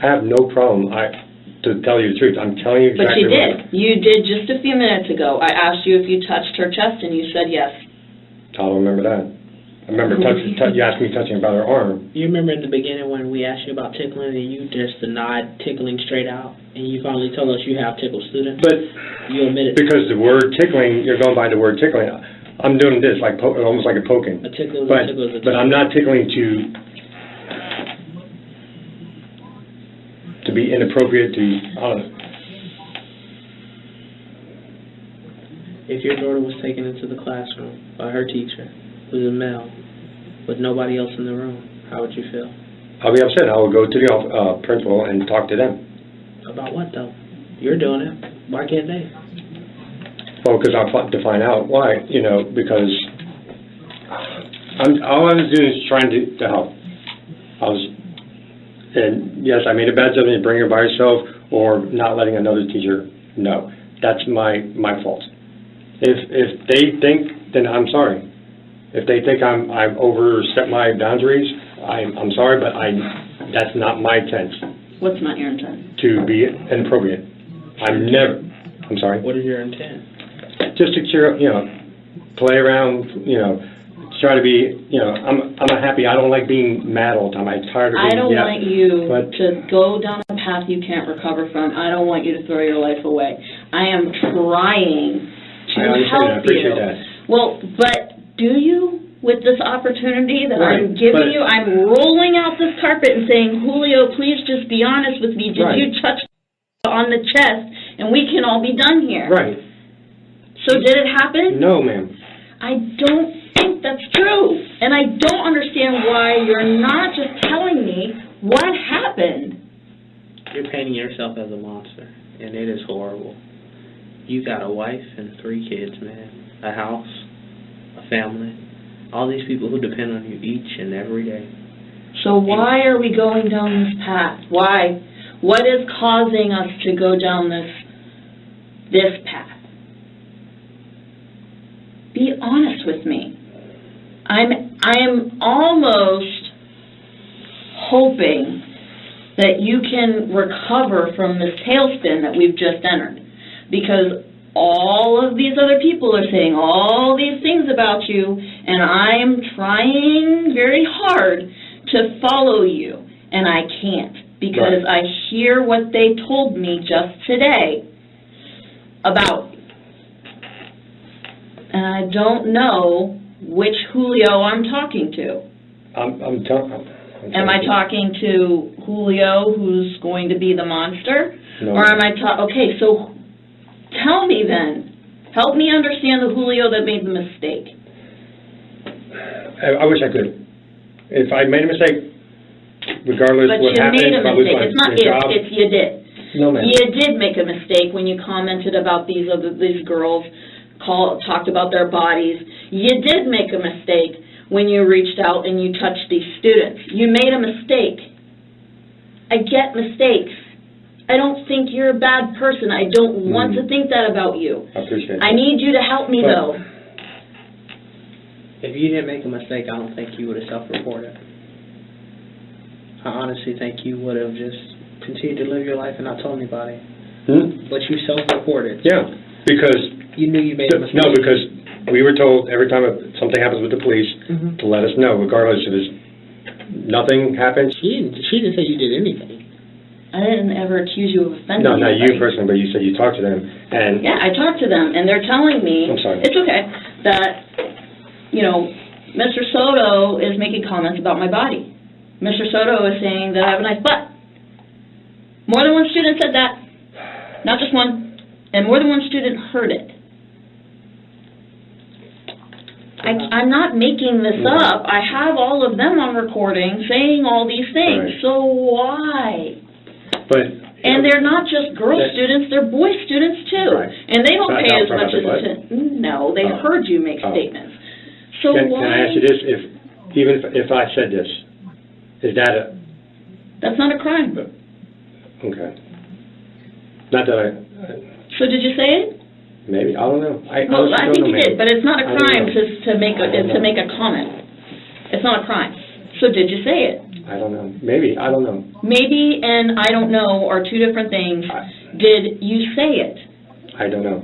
I have no problem. To tell you the truth, I'm telling you exactly. But you did. What, You did just a few minutes ago. I asked you if you touched her chest, and you said yes. I don't remember that. I remember you asked me touching about her arm. You remember in the beginning when we asked you about tickling and you just denied tickling straight out, and you finally told us you have tickled students? But You admitted because the word tickling, you're going by the word tickling. I'm doing this like almost like a poking. a tickle is But a tickle is a tickle. I'm not tickling to be inappropriate to. I don't know. If your daughter was taken into the classroom by her teacher, who's a male, with nobody else in the room, how would you feel? I'll be upset. I will go to the principal and talk to them. About what, though? You're doing it. Why can't they? Well, because I'll to find out why. Because all I was doing is trying to help. And yes, I made a bad judgment, bring her by herself, or not letting another teacher know. That's my fault. If they think, then I'm sorry. If they think I've overstepped my boundaries, I'm sorry, but that's not my intent. What's not your intent? To be inappropriate. I'm sorry. What is your intent? Just to cheer up, play around, try to be, I'm not happy. I don't like being mad all the time. I'm tired of being. I don't want you to go down a path you can't recover from. I don't want you to throw your life away. I am trying to help I appreciate you. that. Well, but do you? With this opportunity that Right, I'm giving but- you, I'm rolling out this carpet and saying, Julio, please just be honest with me. Did Right. you touch on the chest? And we can all be done here. Right. So did it happen? No, ma'am. I don't think that's true. And I don't understand why you're not just telling me what happened. You're painting yourself as a monster, and it is horrible. You got a wife and 3 kids, man. A house, a family. All these people who depend on you each and every day. So why are we going down this path? Why? What is causing us to go down this path? Be honest with me. I am almost hoping that you can recover from this tailspin that we've just entered, because all of these other people are saying all these things about you, and I am trying very hard to follow you, and I can't, because I hear what they told me just today about you. And I don't know which Julio I'm talking to. Am I talking to Julio, who's going to be the monster? No. Or am I okay, so tell me then. Help me understand the Julio that made the mistake. I wish I could. If I made a mistake, regardless But what you happened, made a probably mistake. fine. It's not Your job, if you did. No, ma'am. You did make a mistake when you commented about these girls, talked about their bodies. You did make a mistake when you reached out and you touched these students. You made a mistake. I get mistakes. I don't think you're a bad person. I don't want to think that about you. I appreciate I that. need you to help me, though. If you didn't make a mistake, I don't think you would have self-reported. I honestly think you would have just continued to live your life and not told anybody. But you self-reported. Yeah, because You knew you made a mistake. no, because we were told every time something happens with the police to let us know, regardless if it's nothing happens. She didn't say you did anything. I didn't ever accuse you of offending No, not you anybody. personally, but you said you talked to them, and Yeah, I talked to them, and they're telling me, I'm sorry. it's okay, that, Mr. Soto is making comments about my body. Mr. Soto is saying that I have a nice butt. More than one student said that, not just one, and more than one student heard it. I'm not making this up. I have all of them on recording saying all these things, Right. so why? but And they're not just girl That- students, they're boy students too. Right. And they don't Not pay as talking much about their attention. No, they Oh. heard you make Oh. statements. So can why? I ask you this? If I said this, is that That's not a crime. okay? Not that So did you say it? maybe I don't know. Well, I don't think know, you ma'am. did, but it's not a I don't crime know. to make a comment. It's not a crime. So did you say it? I don't know. Maybe I don't know. Maybe and I don't know are two different things. I- Did you say it? I don't know.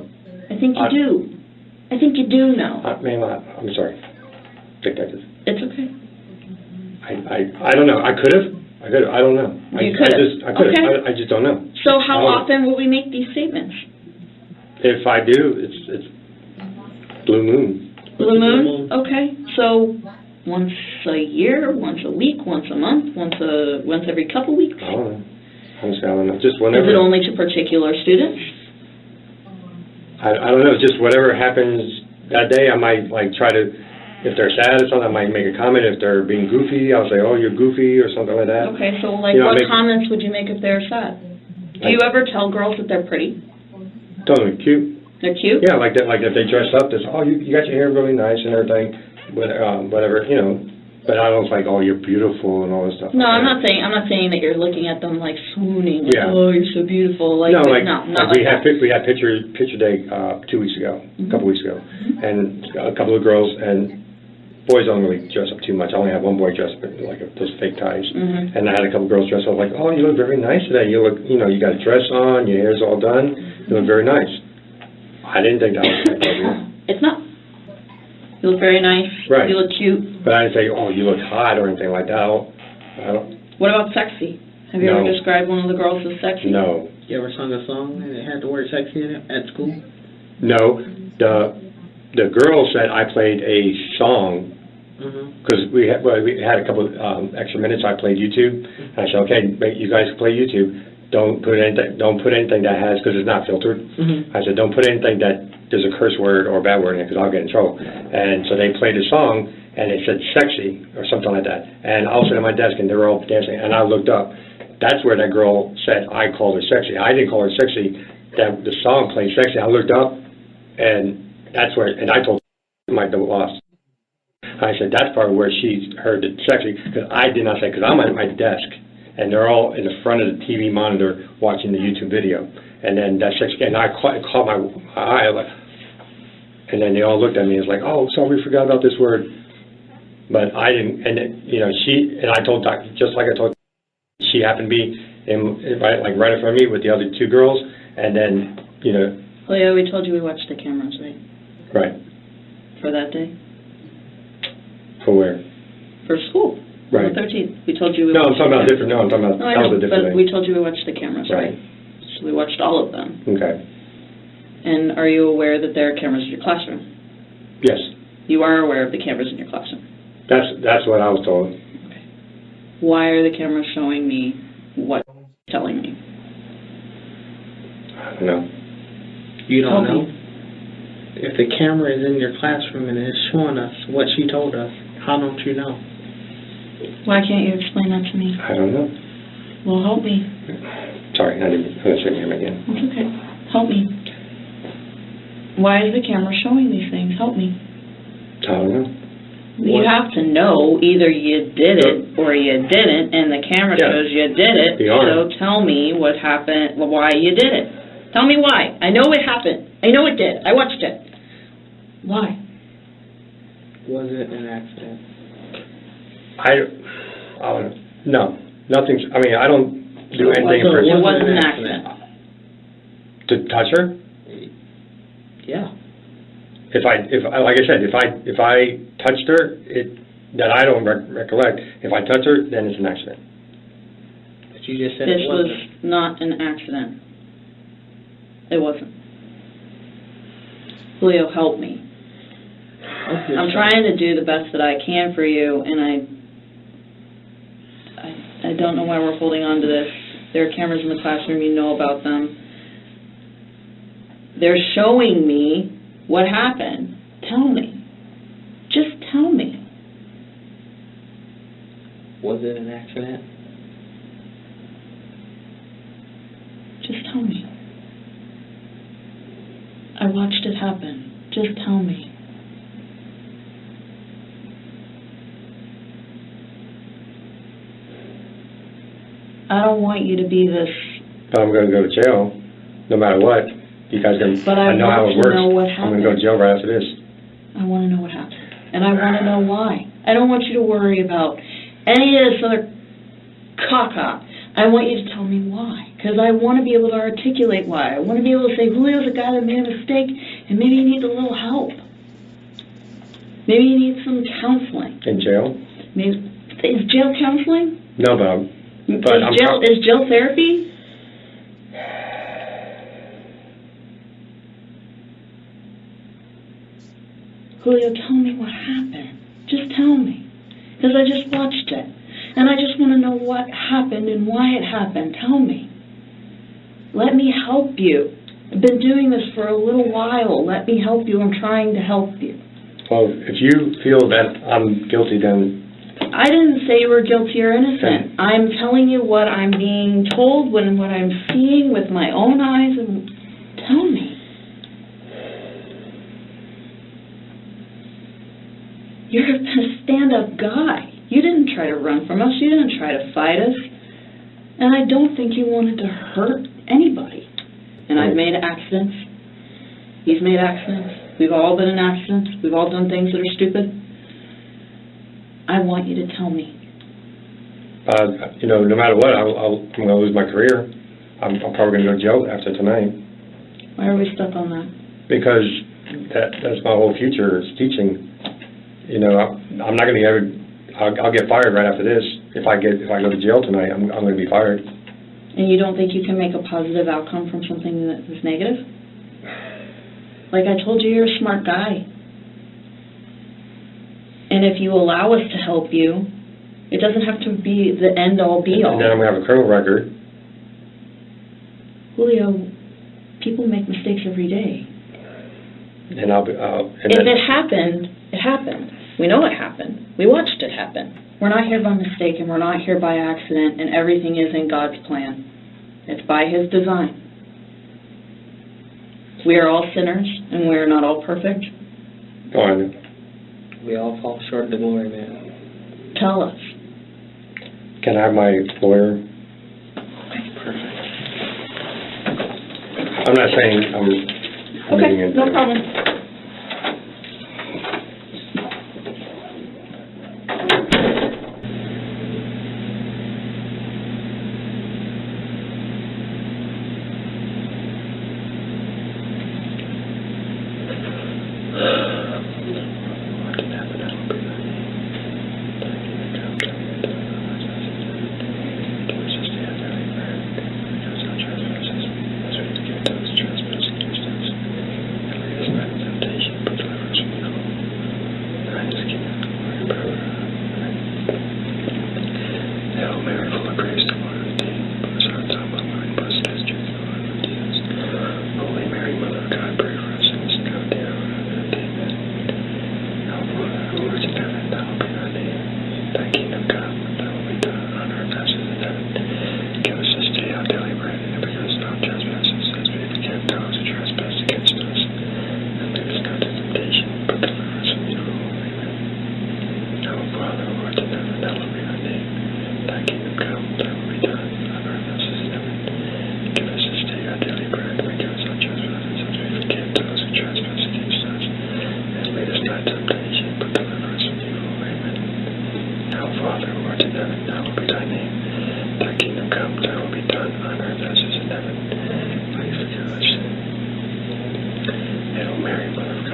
I think you I- do. I think you do know. Ma'am, I'm sorry. Detective. It's okay. I don't know. I could have. I don't know. You could have. I could have. Okay. I just don't know. So how I don't know. often will we make these statements? If I do, it's blue moon. Blue moon? Okay. So once a year, once a week, once a month, once every couple weeks? I don't know. Honestly, I don't know. Just whenever. Is it only to particular students? I don't know. Just whatever happens that day, I might try to. If they're sad or something, I might make a comment. If they're being goofy, I'll say, "Oh, you're goofy" or something like that. Okay, so You know, what make- comments would you make if they're sad? Do you ever tell girls that they're pretty? Totally cute. They're cute? Yeah, like that. Like if they dress up, there's you got your hair really nice and everything, whatever. But I don't like, oh, you're beautiful and all this stuff. No, like I'm that. not saying that you're looking at them like swooning. Like, Yeah. oh, you're so beautiful. Like, No, not like like we that. had picture day 2 weeks ago, a couple weeks ago, and a couple of girls and boys don't really dress up too much. I only have one boy dressed up like those fake ties, and I had a couple of girls dress up like, oh, you look very nice today. You look, you got a dress on, your hair's all done. You look very nice. I didn't think that was appropriate. It's not. You look very nice. Right. You look cute. But I didn't say, oh, you look hot or anything like that. I don't. What about sexy? Have you No. ever described one of the girls as sexy? No. You ever sung a song and it had the word sexy in it at school? No. The girl said I played a song because we had a couple extra minutes. I played YouTube. And I said, okay, you guys play YouTube. Don't put anything that has, because it's not filtered. I said, don't put anything that there's a curse word or a bad word in it, because I'll get in trouble. And so they played a song, and it said sexy or something like that. And I was sitting at my desk, and they were all dancing, and I looked up. That's where that girl said I called her sexy. I didn't call her sexy. That the song played sexy. I looked up, and that's where, and I told my boss. I said, that's probably where she heard it sexy, because I did not say, because I'm at my desk, and they're all in the front of the TV monitor watching the YouTube video. And then that sexy, and I caught my eye, like, and then they all looked at me and was like, oh, sorry, we forgot about this word. But I didn't, and then, you know, I told Doc, just like I told, she happened to be right in front of me with the other two girls, and then, you know. Oh yeah, we told you we watched the cameras, right? Right. For that day? For where? For school. Right. On the 13th. We told you we No, I'm watched talking the about different, no, I'm talking about, No, I that know, was a different but day. we told you we watched the cameras, right? So we watched all of them. Okay. And are you aware that there are cameras in your classroom? Yes. You are aware of the cameras in your classroom? That's what I was told. Okay. Why are the cameras showing me what you're telling me? I don't know. You don't know? If the camera is in your classroom and it's showing us what she told us, how don't you know? Why can't you explain that to me? I don't know. Well, help me. Sorry, I shouldn't hear him again. It's okay. Help me. Why is the camera showing these things? Help me. I don't know. You have to know either you did it or you didn't, and the camera shows you did it. So tell me what happened, why you did it. Tell me why. I know it happened. I know it did. I watched it. Why? Was it an accident? No, nothing. I mean, I don't do anything for. It wasn't an accident. To touch her? Yeah. If like I said, if I touched her, that I don't recollect. If I touch her, then it's an accident. But you just said this it was wasn't. not an accident. It wasn't. Julio, help me. I'm trying to do the best that I can for you, and I don't know why we're holding on to this. There are cameras in the classroom, you know about them. They're showing me what happened. Tell me. Just tell me. Was it an accident? Just tell me. I watched it happen. Just tell me. I don't want you to be this. But I'm going to go to jail, no matter what. You guys can. But I know how it want to works. know what I'm going happened. to go to jail right after this. I want to know what happened. And I want to know why. I don't want you to worry about any of this other caca. I want you to tell me why. Because I want to be able to articulate why. I want to be able to say, Julio's a guy that made a mistake, and maybe he needs a little help. Maybe he needs some counseling. In jail? Maybe, is jail counseling? No, Is jail therapy? Julio, tell me what happened. Just tell me. Because I just watched it. And I just want to know what happened and why it happened. Tell me. Let me help you. I've been doing this for a little while. Let me help you. I'm trying to help you. Well, if you feel that I'm guilty, then... I didn't say you were guilty or innocent. I'm telling you what I'm being told, what I'm seeing with my own eyes, and tell me. You're a stand-up guy. You didn't try to run from us. You didn't try to fight us. And I don't think you wanted to hurt anybody. And I've made accidents. He's made accidents. We've all been in accidents. We've all done things that are stupid. I want you to tell me. No matter what, I'm going to lose my career. I'm probably going to go to jail after tonight. Why are we stuck on that? Because that's my whole future is teaching. I'm not going to ever. I'll get fired right after this. If I go to jail tonight, I'm going to be fired. And you don't think you can make a positive outcome from something that is negative? Like I told you, you're a smart guy. And if you allow us to help you, it doesn't have to be the end-all, be-all. And then I'm going to have a criminal record. Julio, people make mistakes every day. And if it happened, it happened. We know it happened. We watched it happen. We're not here by mistake, and we're not here by accident, and everything is in God's plan. It's by His design. We are all sinners, and we are not all perfect. Oh, I know. We all fall short of the glory, man. Tell us. Can I have my lawyer? Perfect. I'm not saying I'm Okay, no problem.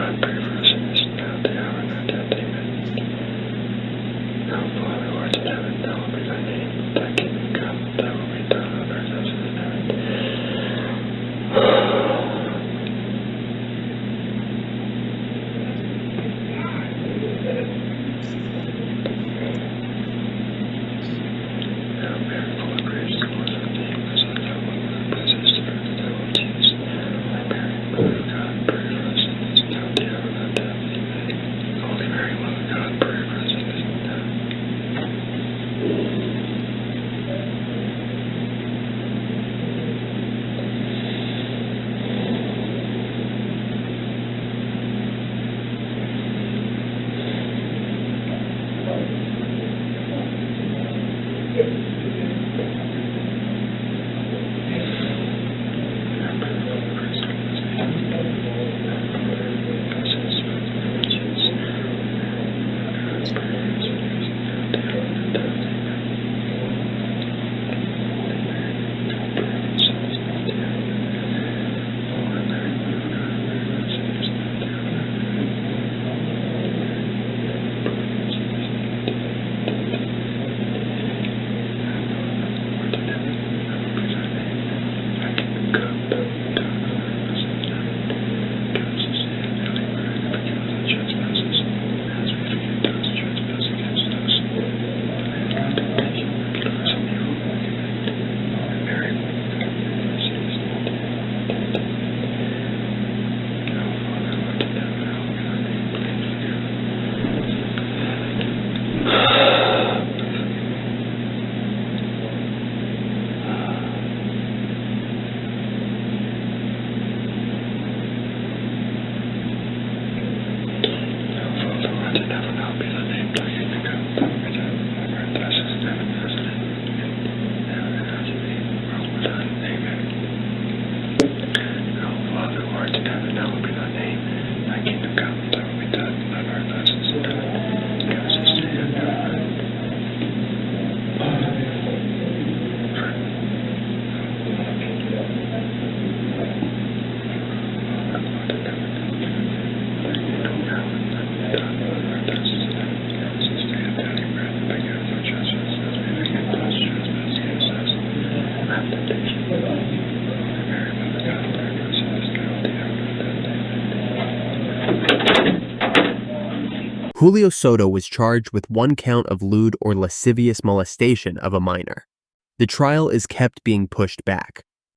God, pray for us in this now, the hour of our death. Amen. Our Father, who art in heaven, hallowed be thy name. Thy kingdom come, thy will be done on earth as it is in heaven. Julio Soto was charged with 1 count of lewd or lascivious molestation of a minor. The trial is kept being pushed back.